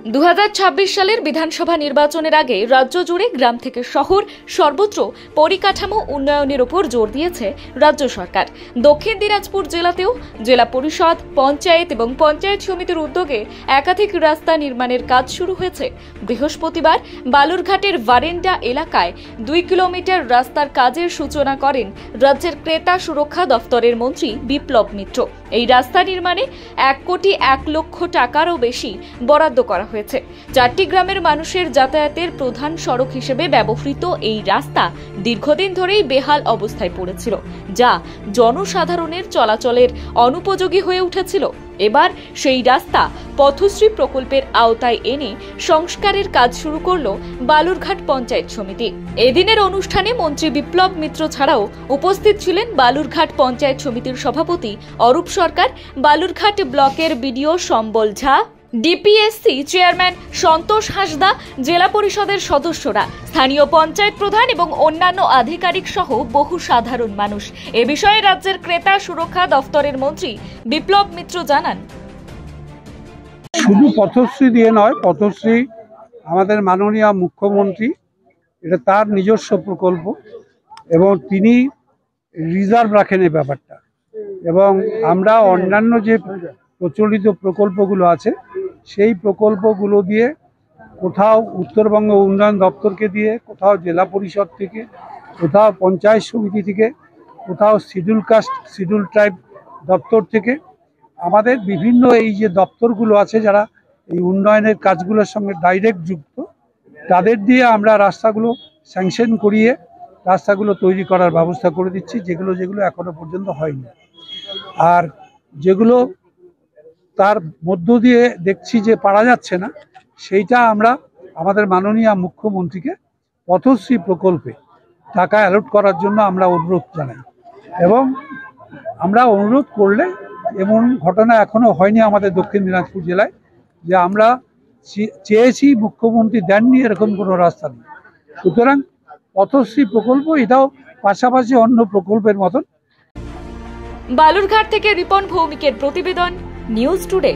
2026 সালের বিধানসভা নির্বাচনের আগে রাজ্য জুড়ে গ্রাম থেকে শহর সর্বত্র পরিকাঠামো উন্নয়নের উপর জোর দিয়েছে রাজ্য সরকার। দক্ষিণ দিনাজপুর জেলাতেও জেলা পরিষদ, পঞ্চায়েত এবং পঞ্চায়েত সমিতির উদ্যোগে একাধিক রাস্তা নির্মাণের কাজ শুরু হয়েছে। বৃহস্পতিবার বালুরঘাটের ভারেন্ডা এলাকায় 2 কিলোমিটার রাস্তার কাজের সূচনা করেন রাজ্যের ক্রেতা সুরক্ষা দফতরের মন্ত্রী বিপ্লব মিত্র। এই রাস্তা নির্মাণে 1,01 লক্ষ টাকারও বেশি বরাদ্দ করা হয়েছে। 4টি গ্রামের মানুষের যাতায়াতের প্রধান সড়ক হিসেবে ব্যবহৃত এই রাস্তা দীর্ঘদিন ধরেই বেহাল অবস্থায় পড়েছিল, যা জনসাধারণের চলাচলের অনুপযোগী হয়ে উঠেছিল। এবার সেই রাস্তা পথশ্রী প্রকল্পের আওতায় এনে সংস্কারের কাজ শুরু করল বালুরঘাট পঞ্চায়েত সমিতি। এদিনের অনুষ্ঠানে মন্ত্রী বিপ্লব মিত্র ছাড়াও উপস্থিত ছিলেন বালুরঘাট পঞ্চায়েত সমিতির সভাপতি অরূপ সরকার, বালুরঘাট ব্লকের বিডিও সম্বল ঝা, ডিপিএসসি চেয়ারম্যান সন্তোষ হাঁসদা, জেলা পরিষদের সদস্যরা, স্থানীয় পঞ্চায়েত প্রধান এবং অন্যান্য আধিকারিক সহ বহু সাধারণ মানুষ। এ বিষয়ে রাজ্যের ক্রেতা সুরক্ষা দফতরের মন্ত্রী বিপ্লব মিত্র জানান, শুধু পথশ্রী দিয়ে নয়, পথশ্রী আমাদের মাননীয় মুখ্যমন্ত্রী, এটা তার নিজস্ব প্রকল্প এবং তিনি রিজার্ভ রাখেন এই ব্যাপারটা। এবং আমরা অন্যান্য যে প্রচলিত প্রকল্পগুলো আছে সেই প্রকল্পগুলো দিয়ে কোথাও উত্তরবঙ্গ উন্নয়ন দপ্তরকে দিয়ে, কোথাও জেলা পরিষদ থেকে, কোথাও পঞ্চায়েত সমিতি থেকে, কোথাও শিডিউল কাস্ট শিডিউল ট্রাইব দপ্তর থেকে, আমাদের বিভিন্ন এই যে দপ্তরগুলো আছে যারা এই উন্নয়নের কাজগুলোর সঙ্গে ডাইরেক্ট যুক্ত, তাদের দিয়ে আমরা রাস্তাগুলো স্যাংশন করিয়ে রাস্তাগুলো তৈরি করার ব্যবস্থা করে দিচ্ছি, যেগুলো এখনো পর্যন্ত হয়নি। আর যেগুলো তার মধ্য দিয়ে দেখছি যে পারা যাচ্ছে না, সেইটা আমরা আমাদের মাননীয় মুখ্যমন্ত্রীকে পথশ্রী প্রকল্পে টাকা অ্যালট করার জন্য আমরা অনুরোধ জানাই। এবং আমরা অনুরোধ করলে, এমন ঘটনা এখনো হয়নি আমাদের দক্ষিণ দিনাজপুর জেলায় যে আমরা চেয়েছি মুখ্যমন্ত্রী দেননি এরকম কোনো রাস্তা নেই। সুতরাং পথশ্রী প্রকল্প এটাও পাশাপাশি অন্য প্রকল্পের মতন। বালুরঘাট থেকে রিপন ভৌমিকের প্রতিবেদন, নিউজ টুডে।